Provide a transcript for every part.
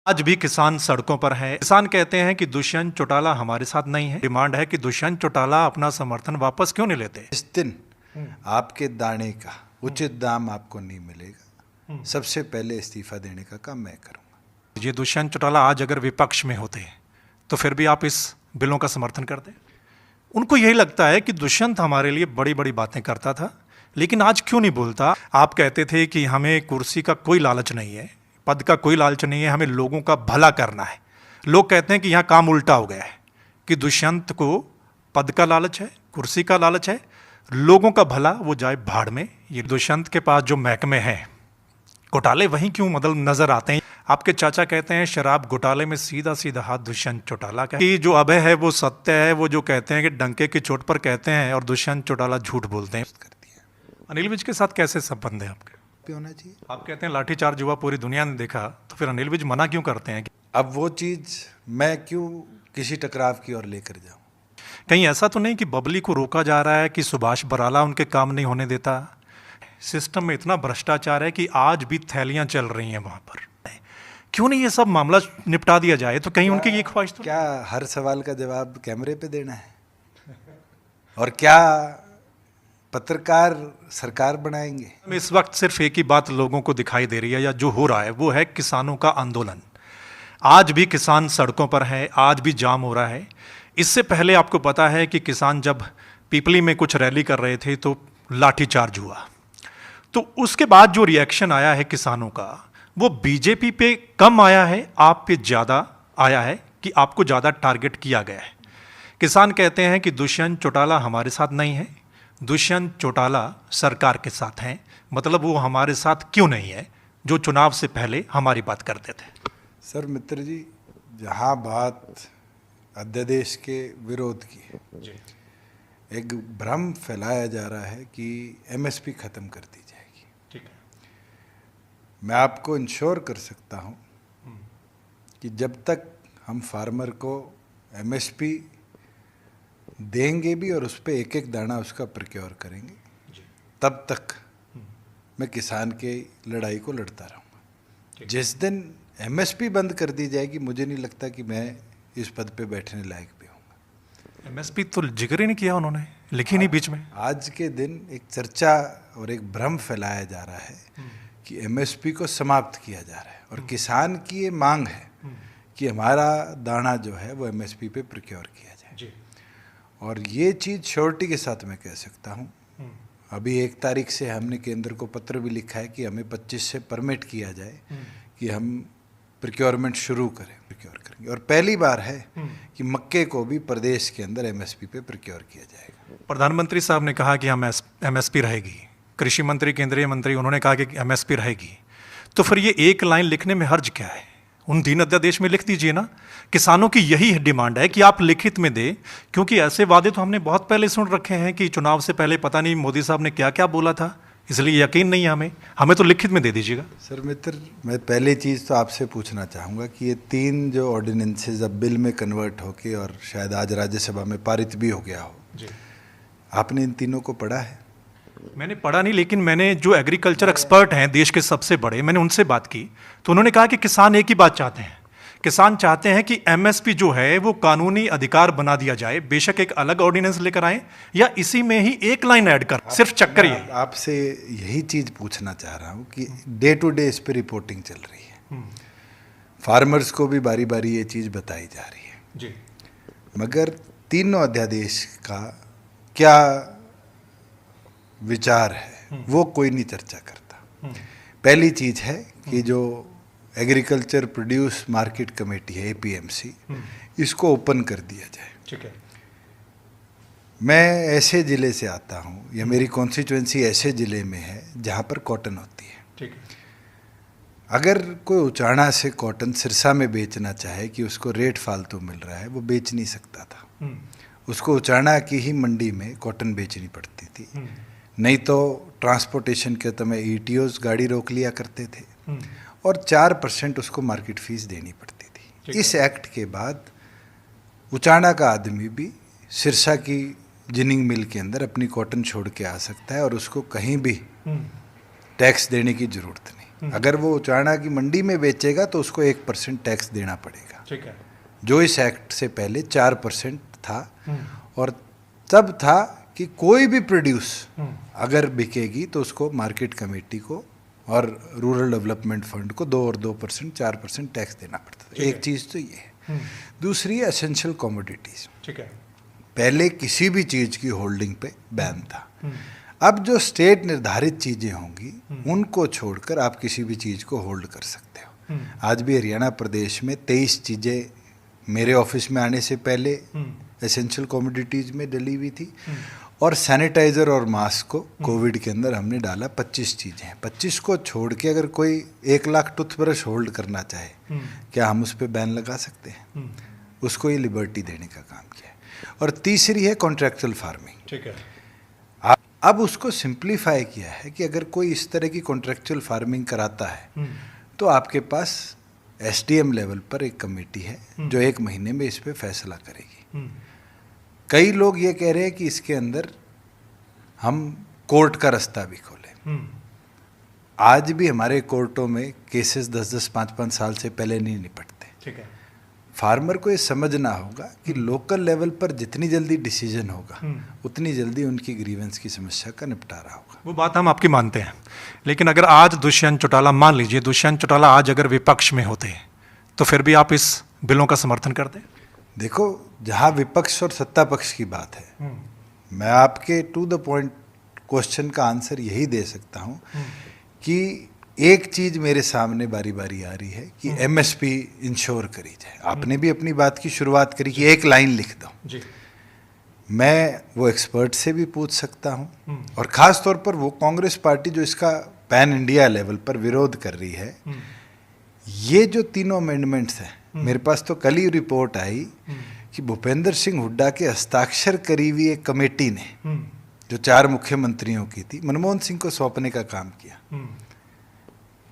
आज भी किसान सड़कों पर हैं। किसान कहते हैं कि दुष्यंत चौटाला हमारे साथ नहीं है। डिमांड है कि दुष्यंत चौटाला अपना समर्थन वापस क्यों नहीं लेते। इस दिन आपके दाने का उचित दाम आपको नहीं मिलेगा, सबसे पहले इस्तीफा देने का काम मैं करूंगा। ये दुष्यंत चौटाला आज अगर विपक्ष में होते तो फिर भी आप इस बिलों का समर्थन करते। उनको यही लगता है कि दुष्यंत हमारे लिए बड़ी बड़ी बातें करता था, लेकिन आज क्यों नहीं बोलता। आप कहते थे कि हमें कुर्सी का कोई लालच नहीं है, पद का कोई लालच नहीं है, हमें लोगों का भला करना है। लोग कहते हैं कि यहाँ काम उल्टा हो गया है कि दुष्यंत को पद का लालच है, कुर्सी का लालच है, लोगों का भला वो जाए भाड़ में। ये दुष्यंत के पास जो महकमे हैं घोटाले वहीं क्यों मतलब नजर आते हैं। आपके चाचा कहते हैं शराब घोटाले में सीधा सीधा हाथ दुष्यंत चौटाला का कि जो अभय है वो सत्य है। वो जो कहते हैं कि डंके की चोट पर कहते हैं और दुष्यंत चौटाला झूठ बोलते हैं। अनिल विज के साथ कैसे संबंध है आपके? होना चाहिए। आप कहते हैं लाठीचार्ज हुआ पूरी दुनिया ने देखा, तो फिर अनिल विज मना क्यों करते हैं? अब वो चीज मैं क्यों किसी टकराव की ओर लेकर जाऊं? कहीं ऐसा तो नहीं कि बबली को रोका जा रहा है कि सुभाष बराला उनके काम नहीं होने देता? सिस्टम में इतना भ्रष्टाचार है कि आज भी थैलियां चल रही हैं वहां पर। क्यों नहीं ये सब मामला निपटा दिया जाए? तो कहीं उनकी ये ख्वाहिश तो क्या हर सवाल का जवाब कैमरे पे देना है? और क्या पत्रकार सरकार बनाएंगे? इस वक्त सिर्फ एक ही बात लोगों को दिखाई दे रही है, या जो हो रहा है वो है किसानों का आंदोलन। आज भी किसान सड़कों पर है, आज भी जाम हो रहा है। इससे पहले आपको पता है कि किसान जब पीपली में कुछ रैली कर रहे थे तो लाठीचार्ज हुआ। तो उसके बाद जो रिएक्शन आया है किसानों का, वो बीजेपी पे कम आया है, आप पे ज़्यादा आया है कि आपको ज़्यादा टारगेट किया गया है। किसान कहते हैं कि दुष्यंत चौटाला हमारे साथ नहीं है, दुष्यंत चौटाला सरकार के साथ हैं। मतलब वो हमारे साथ क्यों नहीं है जो चुनाव से पहले हमारी बात करते थे। सर मित्र जी, जहाँ बात अध्यादेश के विरोध की है, एक भ्रम फैलाया जा रहा है कि एमएसपी खत्म कर दी जाएगी। ठीक है। मैं आपको इंश्योर कर सकता हूँ कि जब तक हम फार्मर को एमएसपी देंगे भी और उस पर एक एक दाना उसका प्रोक्योर करेंगे, तब तक मैं किसान के लड़ाई को लड़ता रहूँगा। जिस दिन एमएसपी बंद कर दी जाएगी, मुझे नहीं लगता कि मैं इस पद पे बैठने लायक भी हूँगा। एमएसपी तो जिक्र ही नहीं किया उन्होंने, लिखी नहीं बीच में। आज के दिन एक चर्चा और एक भ्रम फैलाया जा रहा है कि एमएसपी को समाप्त किया जा रहा है, और किसान की ये मांग है कि हमारा दाना जो है वो एमएसपी पे प्रोक्योर किया जाए। और ये चीज़ श्योरिटी के साथ मैं कह सकता हूँ। अभी 1 तारीख से हमने केंद्र को पत्र भी लिखा है कि हमें 25 से परमिट किया जाए कि हम प्रोक्योरमेंट शुरू करें, प्रोक्योर करेंगे। और पहली बार है कि मक्के को भी प्रदेश के अंदर एमएसपी पे प्रोक्योर किया जाएगा। प्रधानमंत्री साहब ने कहा कि हम एमएसपी रहेगी, कृषि मंत्री केंद्रीय मंत्री उन्होंने कहा कि एमएसपी रहेगी। तो फिर ये एक लाइन लिखने में हर्ज क्या है? उन 3 अध्यादेश में लिख दीजिए ना। किसानों की यही डिमांड है कि आप लिखित में दें, क्योंकि ऐसे वादे तो हमने बहुत पहले सुन रखे हैं कि चुनाव से पहले पता नहीं मोदी साहब ने क्या क्या बोला था, इसलिए यकीन नहीं है हमें तो लिखित में दे दीजिएगा। सर मित्र, मैं पहली चीज़ तो आपसे पूछना चाहूँगा कि ये 3 जो ऑर्डिनेंसेस अब बिल में कन्वर्ट होके और शायद आज राज्यसभा में पारित भी हो गया हो जी, आपने इन तीनों को पढ़ा है? मैंने पढ़ा नहीं, लेकिन मैंने जो एग्रीकल्चर एक्सपर्ट हैं देश के सबसे बड़े, मैंने उनसे बात की तो उन्होंने कहा कि किसान एक ही बात चाहते हैं। किसान चाहते हैं कि एमएसपी जो है वो कानूनी अधिकार बना दिया जाए। बेशक एक अलग ऑर्डिनेंस लेकर आए या इसी में ही एक लाइन ऐड कर, सिर्फ चक्कर ये। आपसे यही चीज़ पूछना चाह रहा हूँ कि डे टू डे इस पर रिपोर्टिंग चल रही है, फार्मर्स को भी बारी बारी ये चीज़ बताई जा रही है जी, मगर तीनों अध्यादेश का क्या विचार है वो कोई नहीं चर्चा करता। पहली चीज़ है कि जो एग्रीकल्चर प्रोड्यूस मार्केट कमेटी है, एपीएमसी, इसको ओपन कर दिया जाए। ठीक है। मैं ऐसे ज़िले से आता हूँ, या मेरी कॉन्स्टिट्यूएंसी ऐसे ज़िले में है जहाँ पर कॉटन होती है। ठीक है। अगर कोई उचाणा से कॉटन सिरसा में बेचना चाहे कि उसको रेट फालतू मिल रहा है, वो बेच नहीं सकता था। उसको उचाणा की ही मंडी में कॉटन बेचनी पड़ती थी, नहीं तो ट्रांसपोर्टेशन के तो मैं ईटीओज गाड़ी रोक लिया करते थे, और 4% उसको मार्केट फीस देनी पड़ती थी। इस एक्ट के बाद उचाणा का आदमी भी सिरसा की जिनिंग मिल के अंदर अपनी कॉटन छोड़ के आ सकता है और उसको कहीं भी टैक्स देने की जरूरत नहीं। अगर वो चाणा की मंडी में बेचेगा तो उसको 1% टैक्स देना पड़ेगा, ठीक है, जो इस एक्ट से पहले 4% था। और तब था कि कोई भी प्रोड्यूस अगर बिकेगी तो उसको मार्केट कमेटी को और रूरल डेवलपमेंट फंड को 2 और 2% 4% टैक्स देना पड़ता था। एक चीज़ तो ये है। दूसरी है एसेंशियल कमोडिटीज़। ठीक है, पहले किसी भी चीज़ की होल्डिंग पे बैन था। अब जो स्टेट निर्धारित चीज़ें होंगी उनको छोड़कर आप किसी भी चीज़ को होल्ड कर सकते हो। आज भी हरियाणा प्रदेश में 23 चीज़ें मेरे ऑफिस में आने से पहले एसेंशियल कमोडिटीज़ में डली हुई थी, और सैनिटाइज़र और मास्क को कोविड के अंदर हमने डाला 25 चीज़ें हैं। 25 को छोड़ के अगर कोई 1 लाख टूथब्रश होल्ड करना चाहे, क्या हम उस पर बैन लगा सकते हैं? उसको ये लिबर्टी देने का काम किया है। और तीसरी है कॉन्ट्रैक्चुअल फार्मिंग। ठीक है, अब उसको सिंप्लीफाई किया है कि अगर कोई इस तरह की कॉन्ट्रैक्चुअल फार्मिंग कराता है तो आपके पास एसडीएम लेवल पर एक कमेटी है जो 1 महीने में इस पे फैसला करेगी। कई लोग ये कह रहे हैं कि इसके अंदर हम कोर्ट का रास्ता भी खोलें। आज भी हमारे कोर्टों में केसेस 10-10, 5-5 साल से पहले नहीं निपटते। ठीक है, फार्मर को ये समझना होगा कि लोकल लेवल पर जितनी जल्दी डिसीजन होगा उतनी जल्दी उनकी ग्रीवेंस की समस्या का निपटारा होगा। वो बात हम आपकी मानते हैं, लेकिन अगर आज दुष्यंत चौटाला, मान लीजिए दुष्यंत चौटाला आज अगर विपक्ष में होते तो फिर भी आप इस बिलों का समर्थन करते? देखो, जहाँ विपक्ष और सत्ता पक्ष की बात है, मैं आपके टू द पॉइंट क्वेश्चन का आंसर यही दे सकता हूँ कि एक चीज़ मेरे सामने बारी बारी आ रही है कि एमएसपी इंश्योर करी जाए। आपने भी अपनी बात की शुरुआत करी कि एक लाइन लिख दो जी। मैं वो एक्सपर्ट से भी पूछ सकता हूँ, और ख़ास तौर पर वो कांग्रेस पार्टी जो इसका पैन इंडिया लेवल पर विरोध कर रही है। ये जो तीनों अमेंडमेंट्स हैं, मेरे पास तो कल ही रिपोर्ट आई कि भूपेंद्र सिंह हुड्डा के हस्ताक्षर करी हुई एक कमेटी ने, जो 4 मुख्यमंत्रियों की थी, मनमोहन सिंह को सौंपने का काम किया।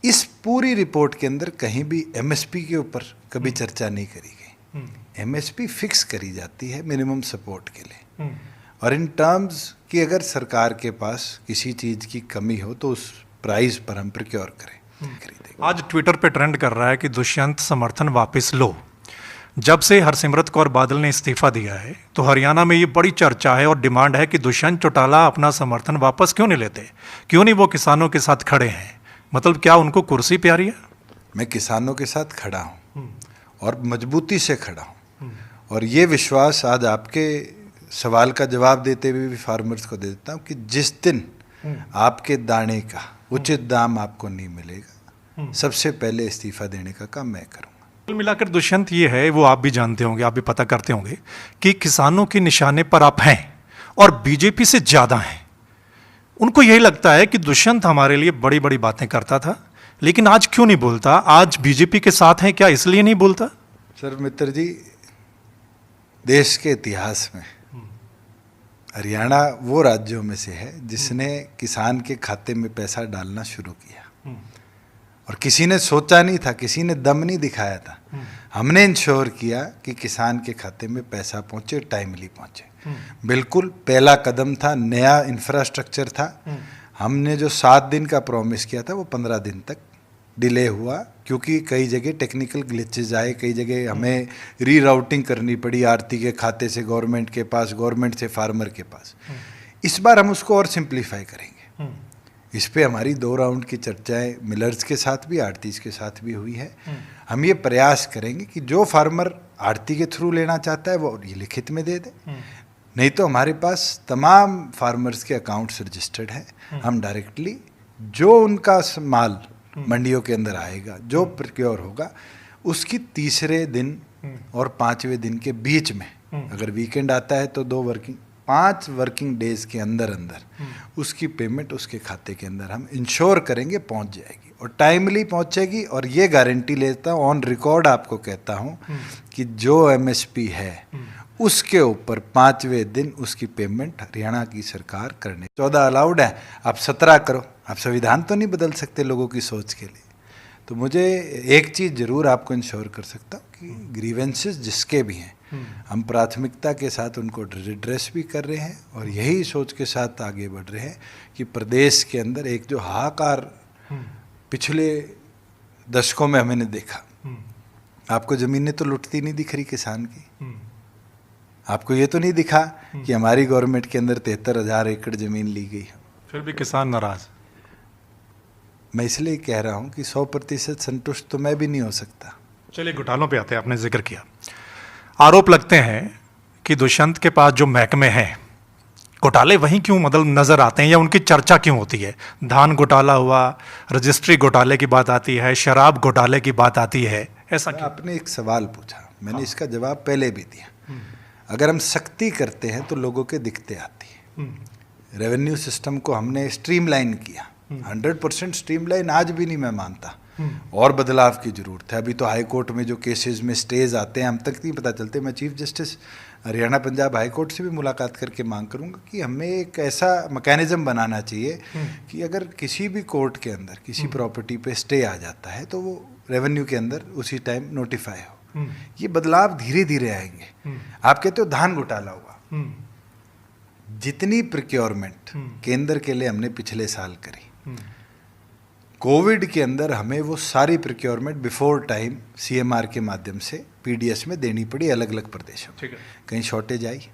इस पूरी रिपोर्ट के अंदर कहीं भी एमएसपी के ऊपर कभी चर्चा नहीं करी गई। एमएसपी फिक्स करी जाती है मिनिमम सपोर्ट के लिए, और इन टर्म्स कि अगर सरकार के पास किसी चीज़ की कमी हो तो उस प्राइस पर हम प्रोक्योर करें, खरीदें। आज ट्विटर पे ट्रेंड कर रहा है कि दुष्यंत समर्थन वापस लो। जब से हरसिमरत कौर बादल ने इस्तीफा दिया है तो हरियाणा में ये बड़ी चर्चा है और डिमांड है कि दुष्यंत चौटाला अपना समर्थन वापस क्यों नहीं लेते, क्यों नहीं वो किसानों के साथ खड़े हैं? मतलब क्या उनको कुर्सी प्यारी है? मैं किसानों के साथ खड़ा हूँ और मजबूती से खड़ा हूँ, और ये विश्वास आज आपके सवाल का जवाब देते हुए भी फार्मर्स को दे देता हूँ कि जिस दिन आपके दाने का उचित दाम आपको नहीं मिलेगा, सबसे पहले इस्तीफा देने का काम मैं करूँगा। कुल मिलाकर दुष्यंत ये है, वो आप भी जानते होंगे, आप भी पता करते होंगे कि किसानों के निशाने पर आप हैं और बीजेपी से ज़्यादा हैं। उनको यही लगता है कि दुष्यंत हमारे लिए बड़ी बड़ी बातें करता था, लेकिन आज क्यों नहीं बोलता? आज बीजेपी के साथ हैं, क्या इसलिए नहीं बोलता? सर मित्र जी, देश के इतिहास में हरियाणा वो राज्यों में से है जिसने किसान के खाते में पैसा डालना शुरू किया, और किसी ने सोचा नहीं था, किसी ने दम नहीं दिखाया था। हमने इंश्योर किया कि किसान के खाते में पैसा पहुंचे, टाइमली पहुंचे। बिल्कुल पहला कदम था, नया इंफ्रास्ट्रक्चर था। हमने जो 7 दिन का प्रॉमिस किया था वो 15 दिन तक डिले हुआ, क्योंकि कई जगह टेक्निकल ग्लिचेज आए, कई जगह हमें रीराउटिंग करनी पड़ी आरती के खाते से गवर्नमेंट के पास, गवर्नमेंट से फार्मर के पास। इस बार हम उसको और सिंप्लीफाई करेंगे। इस पे हमारी 2 राउंड की चर्चाएं मिलर्स के साथ भी, आड़तीस के साथ भी हुई है। हम ये प्रयास करेंगे कि जो फार्मर आड़ती के थ्रू लेना चाहता है वो ये लिखित में दे दे, नहीं तो हमारे पास तमाम फार्मर्स के अकाउंट्स रजिस्टर्ड हैं। हम डायरेक्टली जो उनका माल मंडियों के अंदर आएगा, जो प्रोक्योर होगा, उसकी 3रे दिन और 5वें दिन के बीच में, अगर वीकेंड आता है तो 5 वर्किंग डेज के अंदर उसकी पेमेंट उसके खाते के अंदर हम इंश्योर करेंगे पहुंच जाएगी, और टाइमली पहुंचेगी। और ये गारंटी लेता हूँ, ऑन रिकॉर्ड आपको कहता हूँ कि जो एमएसपी है उसके ऊपर 5वें दिन उसकी पेमेंट हरियाणा की सरकार करने। 14 अलाउड है, आप 17 करो। आप संविधान तो नहीं बदल सकते लोगों की सोच के लिए। तो मुझे एक चीज़ ज़रूर आपको इंश्योर कर सकता हूँ कि ग्रीवेंसेस जिसके भी हैं, हम प्राथमिकता के साथ उनको रिड्रेस भी कर रहे हैं, और यही सोच के साथ आगे बढ़ रहे हैं कि प्रदेश के अंदर एक जो हाहाकार पिछले दशकों में हमने देखा, आपको ज़मीनें तो लुटती नहीं दिख रही किसान की। आपको ये तो नहीं दिखा कि हमारी गवर्नमेंट के अंदर 73,000 एकड़ ज़मीन ली गई है। फिर भी किसान नाराज। मैं इसलिए कह रहा हूँ कि 100% संतुष्ट तो मैं भी नहीं हो सकता। चलिए घोटालों पे आते हैं। आपने जिक्र किया, आरोप लगते हैं कि दुष्यंत के पास जो महकमे हैं, घोटाले वहीं क्यों मतलब नजर आते हैं या उनकी चर्चा क्यों होती है? धान घोटाला हुआ, रजिस्ट्री घोटाले की बात आती है, शराब घोटाले की बात आती है, ऐसा क्यों? आपने एक सवाल पूछा, मैंने इसका जवाब पहले भी दिया। अगर हम सख्ती करते हैं तो लोगों के दिक्कतें आती हैं। रेवेन्यू सिस्टम को हमने स्ट्रीमलाइन किया, 100% स्ट्रीमलाइन आज भी नहीं मैं मानता, और बदलाव की जरूरत है। अभी तो हाई कोर्ट में जो केसेस में स्टेज आते हैं हम तक नहीं पता चलते। मैं chief justice Haryana Punjab high court से भी मुलाकात करके मांग करूंगा कि हमें एक ऐसा मैकेनिज्म बनाना चाहिए कि अगर किसी भी कोर्ट के अंदर किसी प्रॉपर्टी पे स्टे आ जाता है तो वो रेवेन्यू के अंदर उसी टाइम नोटिफाई हो। ये बदलाव धीरे धीरे आएंगे। आप कहते हो धान घोटाला हुआ, जितनी प्रोक्योरमेंट केंद्र के लिए हमने पिछले साल करी, कोविड के अंदर हमें वो सारी प्रोक्योरमेंट बिफोर टाइम सीएमआर के माध्यम से पीडीएस में देनी पड़ी अलग अलग प्रदेशों में। कहीं शॉर्टेज आई?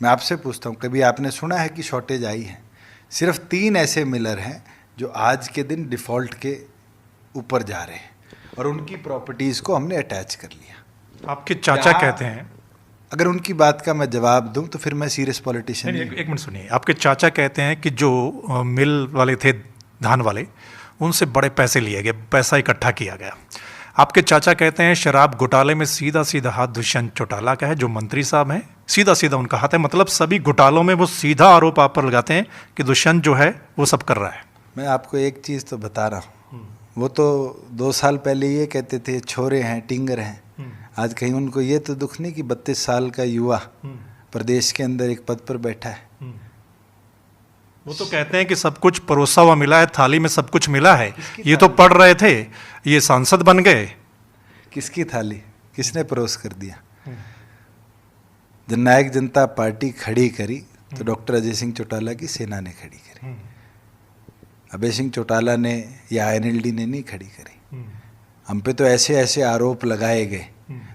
मैं आपसे पूछता हूँ, कभी आपने सुना है कि शॉर्टेज आई है? सिर्फ 3 ऐसे मिलर हैं जो आज के दिन डिफॉल्ट के ऊपर जा रहे हैं और उनकी प्रॉपर्टीज को हमने अटैच कर लिया। आपके चाचा कहते हैं, अगर उनकी बात का मैं जवाब दूं तो फिर मैं सीरियस पॉलिटिशियन नहीं। एक मिनट सुनिए। आपके चाचा कहते हैं कि जो मिल वाले थे, धान वाले, उनसे बड़े पैसे लिए गए, पैसा इकट्ठा किया गया। आपके चाचा कहते हैं शराब घोटाले में सीधा सीधा हाथ दुष्यंत चौटाला का है, जो मंत्री साहब हैं, सीधा सीधा उनका हाथ है। मतलब सभी घोटालों में वो सीधा आरोप आप पर लगाते हैं कि दुष्यंत जो है वो सब कर रहा है। मैं आपको एक चीज़ तो बता रहा हूँ, वो तो 2 साल पहले ये कहते थे छोरे हैं, टिंगर हैं। आज कहीं उनको ये तो दुख नहीं कि 32 साल का युवा प्रदेश के अंदर एक पद पर बैठा है। वो तो कहते हैं कि सब कुछ परोसा हुआ मिला है, थाली में सब कुछ मिला है। ये तो पढ़ रहे थे, ये सांसद बन गए। किसकी थाली? किसने परोस कर दिया? जननायक जनता पार्टी खड़ी करी तो डॉक्टर अजय सिंह चौटाला की सेना ने खड़ी करी। अभय सिंह चौटाला ने या आईएनएलडी ने नहीं खड़ी करी। हम पे तो ऐसे ऐसे आरोप लगाए गए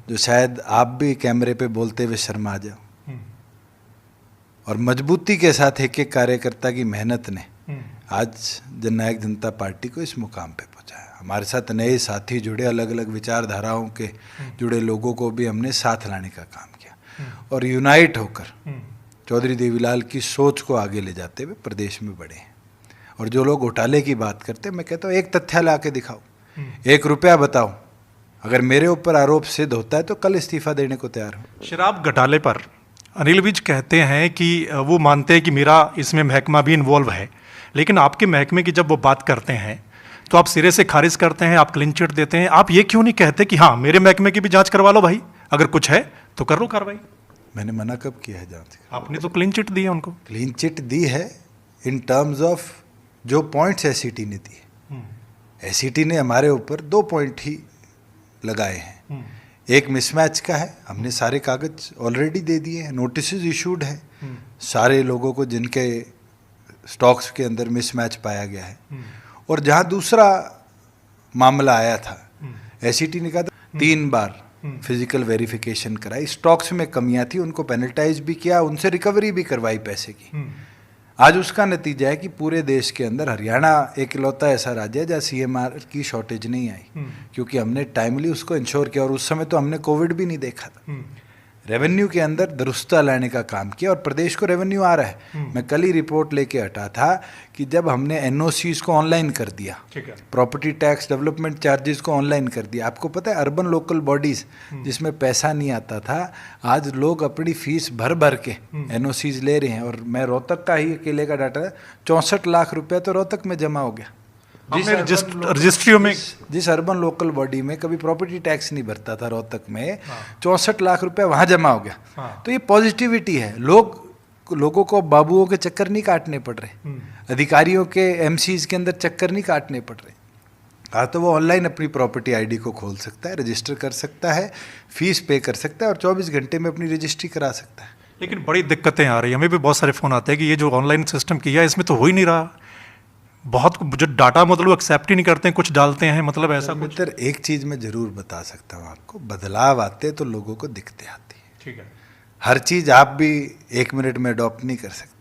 जो शायद आप भी कैमरे पे बोलते हुए शर्मा जाओ। और मजबूती के साथ एक एक कार्यकर्ता की मेहनत ने आज जननायक जनता पार्टी को इस मुकाम पे पहुंचाया। हमारे साथ नए साथी जुड़े, अलग अलग विचारधाराओं के जुड़े लोगों को भी हमने साथ लाने का काम किया और यूनाइट होकर चौधरी देवीलाल की सोच को आगे ले जाते हुए प्रदेश में बढ़े हैं। और जो लोग घोटाले की बात करते हैं, मैं कहता हूँ एक तथ्य ला के दिखाओ, 1 रुपया बताओ। अगर मेरे ऊपर आरोप सिद्ध होता है तो कल इस्तीफा देने को तैयार हूँ। शराब घोटाले पर अनिल विज कहते हैं कि वो मानते हैं कि मेरा इसमें महकमा भी इन्वॉल्व है, लेकिन आपके महकमे की जब वो बात करते हैं तो आप सिरे से खारिज करते हैं, आप क्लीन चिट देते हैं। आप ये क्यों नहीं कहते कि हाँ मेरे महकमे की भी जांच करवा लो भाई, अगर कुछ है तो कर लो कार्रवाई? मैंने मना कब किया है जांच? आपने तो क्लीन चिट दी है उनको। क्लीन चिट दी है इन टर्म्स ऑफ जो पॉइंट्स एसईटी ने दिए। एसईटी ने हमारे ऊपर 2 पॉइंट ही लगाए हैं। एक मिसमैच का है, हमने सारे कागज ऑलरेडी दे दिए हैं, नोटिस इशूड है सारे लोगों को जिनके स्टॉक्स के अंदर मिसमैच पाया गया है। और जहां दूसरा मामला आया था, एसईटी ने कहा था 3 बार फिजिकल वेरिफिकेशन कराई, स्टॉक्स में कमियां थी, उनको पेनल्टाइज भी किया, उनसे रिकवरी भी करवाई पैसे की। आज उसका नतीजा है कि पूरे देश के अंदर हरियाणा एक इकलौता ऐसा राज्य है जहाँ सीएमआर की शॉर्टेज नहीं आई, क्योंकि हमने टाइमली उसको इंश्योर किया। और उस समय तो हमने कोविड भी नहीं देखा था। रेवेन्यू के अंदर दुरुस्ता लाने का काम किया और प्रदेश को रेवेन्यू आ रहा है। मैं कल ही रिपोर्ट लेके हटा था कि जब हमने एनओसीज को ऑनलाइन कर दिया, प्रॉपर्टी टैक्स डेवलपमेंट चार्जेस को ऑनलाइन कर दिया। आपको पता है अर्बन लोकल बॉडीज जिसमें पैसा नहीं आता था, आज लोग अपनी फीस भर भर के एनओसीज ले रहे हैं। और मैं रोहतक का ही अकेले का डाटा है, 64 लाख रुपया तो रोहतक में जमा हो गया। रजिस्ट्रियों में जिस अर्बन लोकल बॉडी में कभी प्रॉपर्टी टैक्स नहीं भरता था रोहतक में, 64 लाख रुपया वहां जमा हो गया। तो ये पॉजिटिविटी है। लोगों को बाबुओं के चक्कर नहीं काटने पड़ रहे, अधिकारियों के एमसीज के अंदर चक्कर नहीं काटने पड़ रहे। आज तो वो ऑनलाइन अपनी प्रॉपर्टी आईडी को खोल सकता है, रजिस्टर कर सकता है, फीस पे कर सकता है और 24 घंटे में अपनी रजिस्ट्री करा सकता है। लेकिन बड़ी दिक्कतें आ रही हैं, हमें भी बहुत सारे फ़ोन आते हैं कि ये जो ऑनलाइन सिस्टम किया है इसमें तो हो ही नहीं रहा। बहुत जो डाटा मतलब एक्सेप्ट ही नहीं करते हैं, कुछ डालते हैं, मतलब ऐसा कुछ। मित्र, एक चीज़ मैं ज़रूर बता सकता हूँ आपको, बदलाव आते तो लोगों को दिखते आती है। ठीक है। हर चीज़ आप भी 1 मिनट में अडॉप्ट नहीं कर सकते।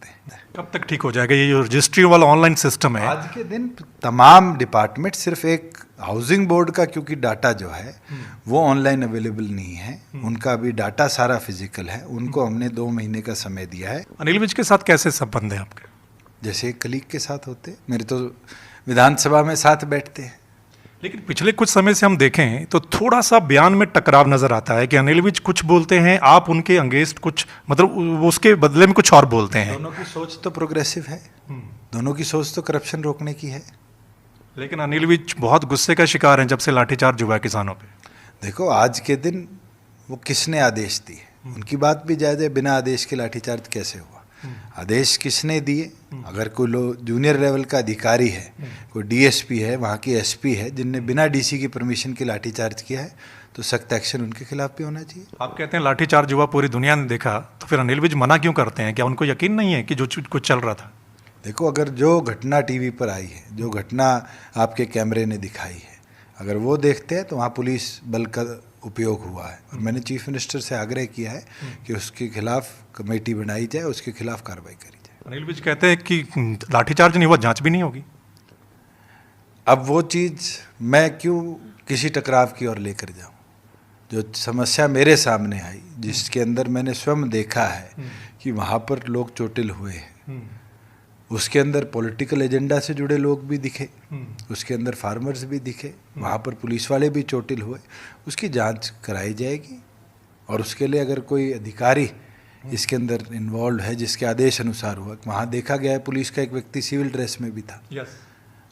कब तक ठीक हो जाएगा ये जो रजिस्ट्री वाला ऑनलाइन सिस्टम है? आज के दिन तमाम डिपार्टमेंट, सिर्फ एक हाउसिंग बोर्ड का क्योंकि डाटा जो है वो ऑनलाइन अवेलेबल नहीं है, उनका अभी डाटा सारा फिजिकल है, उनको हमने 2 महीने का समय दिया है। अनिल विज के साथ कैसे संबंध है आपके? जैसे कलीग के साथ होते, मेरे तो विधानसभा में साथ बैठते हैं। लेकिन पिछले कुछ समय से हम देखें तो थोड़ा सा बयान में टकराव नजर आता है कि अनिल विज कुछ बोलते हैं, आप उनके अगेंस्ट कुछ, मतलब वो उसके बदले में कुछ और बोलते हैं। दोनों की सोच तो प्रोग्रेसिव है, दोनों की सोच तो करप्शन रोकने की है। लेकिन अनिल विज बहुत गुस्से का शिकार हैं जब से लाठीचार्ज हुआ है किसानों पे। देखो, आज के दिन वो किसने आदेश दिए, उनकी बात भी जायज़ है। बिना आदेश के लाठीचार्ज कैसे हुआ? आदेश किसने दिए? अगर कोई जूनियर लेवल का अधिकारी है, कोई डीएसपी है, वहाँ की एसपी है, जिनने बिना डीसी की परमिशन के लाठीचार्ज किया है, तो सख्त एक्शन उनके खिलाफ भी होना चाहिए। आप कहते हैं लाठीचार्ज हुआ, पूरी दुनिया ने देखा, तो फिर अनिल विज मना क्यों करते हैं? क्या उनको यकीन नहीं है कि जो कुछ चल रहा था? देखो, अगर जो घटना टीवी पर आई है, जो घटना आपके कैमरे ने दिखाई है, अगर वो देखते हैं तो वहाँ पुलिस बल का उपयोग हुआ है, और मैंने चीफ मिनिस्टर से आग्रह किया है कि उसके खिलाफ कमेटी बनाई जाए, उसके खिलाफ कार्रवाई करी जाए। अनिल विज कहते हैं कि लाठीचार्ज नहीं हुआ, जांच भी नहीं होगी। अब वो चीज़ मैं क्यों किसी टकराव की ओर लेकर जाऊं? जो समस्या मेरे सामने आई, जिसके अंदर मैंने स्वयं देखा है कि वहाँ पर लोग चोटिल हुए हैं, उसके अंदर पॉलिटिकल एजेंडा से जुड़े लोग भी दिखे, उसके अंदर फार्मर्स भी दिखे, वहाँ पर पुलिस वाले भी चोटिल हुए, उसकी जांच कराई जाएगी। और उसके लिए अगर कोई अधिकारी इसके अंदर इन्वॉल्व है, जिसके आदेश अनुसार हुआ, वहाँ देखा गया है पुलिस का एक व्यक्ति सिविल ड्रेस में भी था।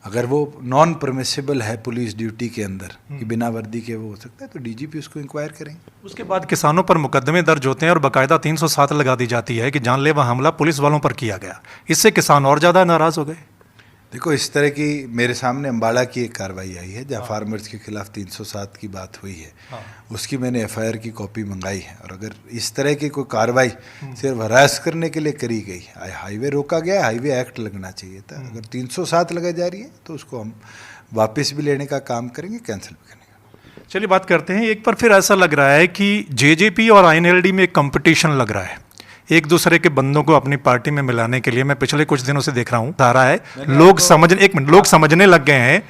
अगर वो नॉन परमिसिबल है पुलिस ड्यूटी के अंदर कि बिना वर्दी के वो हो सकता है, तो डीजीपी उसको इंक्वायर करेंगे। उसके बाद किसानों पर मुकदमे दर्ज होते हैं और बाकायदा 307 लगा दी जाती है कि जानलेवा हमला पुलिस वालों पर किया गया। इससे किसान और ज़्यादा नाराज़ हो गए। देखो, इस तरह की मेरे सामने अम्बाड़ा की एक कार्रवाई आई है जहाँ फार्मर्स के खिलाफ 307 की बात हुई है, उसकी मैंने एफआईआर की कॉपी मंगाई है। और अगर इस तरह की कोई कार्रवाई सिर्फ हरास करने के लिए करी गई, हाईवे रोका गया, हाईवे एक्ट लगना चाहिए था। अगर 307 लगाई जा रही है तो उसको हम वापस भी लेने का काम करेंगे, कैंसिल भी करने का। चलिए बात करते हैं, एक बार फिर ऐसा लग रहा है कि जेजेपी और आईएनएलडी में एक कंपटीशन लग रहा है, एक दूसरे के बंदों को अपनी पार्टी में मिलाने के लिए। मैं पिछले कुछ दिनों से देख रहा हूँ, धारा है, लोग समझने लग गए हैं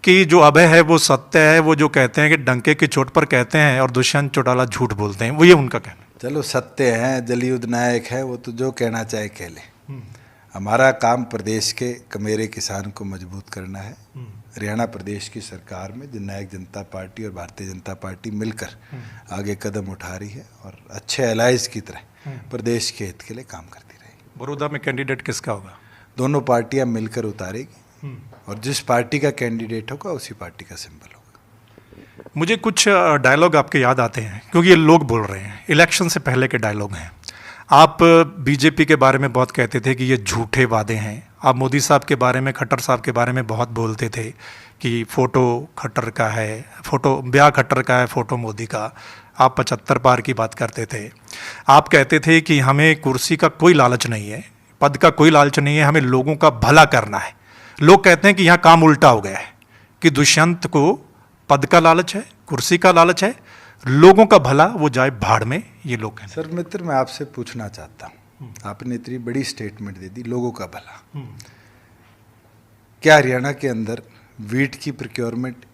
कि जो अभय है वो सत्य है, वो जो कहते हैं कि डंके की चोट पर कहते हैं, और दुष्यंत चौटाला झूठ बोलते हैं, वो ये उनका कहना। चलो, सत्य है, जलयुद्ध नायक है, वो तो जो कहना चाहे कह ले। हमारा काम प्रदेश के मेरे किसान को मजबूत करना है। हरियाणा प्रदेश की सरकार में जननायक जनता पार्टी और भारतीय जनता पार्टी मिलकर आगे कदम उठा रही है, और अच्छे एलाइज की तरह प्रदेश के हित के लिए काम करती रहेगी। बड़ौदा में कैंडिडेट किसका होगा? दोनों पार्टियां मिलकर उतारेगी, और जिस पार्टी का कैंडिडेट होगा उसी पार्टी का सिंबल होगा। मुझे कुछ डायलॉग आपके याद आते हैं, क्योंकि ये लोग बोल रहे हैं, इलेक्शन से पहले के डायलॉग हैं। आप बीजेपी के बारे में बहुत कहते थे कि ये झूठे वादे हैं। आप मोदी साहब के बारे में, खट्टर साहब के बारे में बहुत बोलते थे कि फ़ोटो खट्टर का है, ब्याह खट्टर का है, फ़ोटो मोदी का। आप 75 पार की बात करते थे। आप कहते थे कि हमें कुर्सी का कोई लालच नहीं है, पद का कोई लालच नहीं है, हमें लोगों का भला करना है। लोग कहते हैं कि यहाँ काम उल्टा हो गया है कि दुष्यंत को पद का लालच है, कुर्सी का लालच है, लोगों का भला वो जाए भाड़ में, ये लोग कहते हैं। सर मित्र, मैं आपसे पूछना चाहता हूँ, आपने इतनी बड़ी स्टेटमेंट दे दी, लोगों का भला। क्या हरियाणा के अंदर वीट की प्रोक्योरमेंट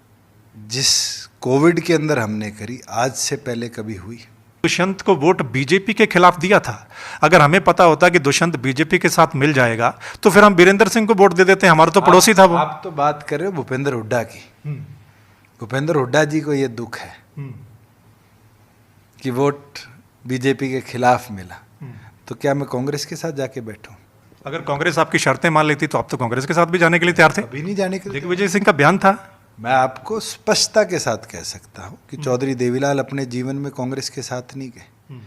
जिस कोविड के अंदर हमने करी, आज से पहले कभी हुई? दुष्यंत को वोट बीजेपी के खिलाफ दिया था। अगर हमें पता होता कि दुष्यंत बीजेपी के साथ मिल जाएगा तो फिर हम वीरेंद्र सिंह को वोट दे देते हैं, हमारा तो पड़ोसी था वो। आप तो बात कर रहे हो भूपेंद्र हुड्डा की। भूपेंद्र हुड्डा जी को ये दुख है कि वोट बीजेपी के खिलाफ मिला, तो क्या मैं कांग्रेस के साथ जाके बैठूं? अगर कांग्रेस आपकी शर्तें मान लेती तो आप तो कांग्रेस के साथ भी जाने के लिए तैयार थे। अभी नहीं जाने के लिए। दिग्विजय सिंह का बयान था। मैं आपको स्पष्टता के साथ कह सकता हूं कि चौधरी देवीलाल अपने जीवन में कांग्रेस के साथ नहीं गए,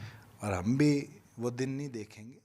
और हम भी वो दिन नहीं देखेंगे।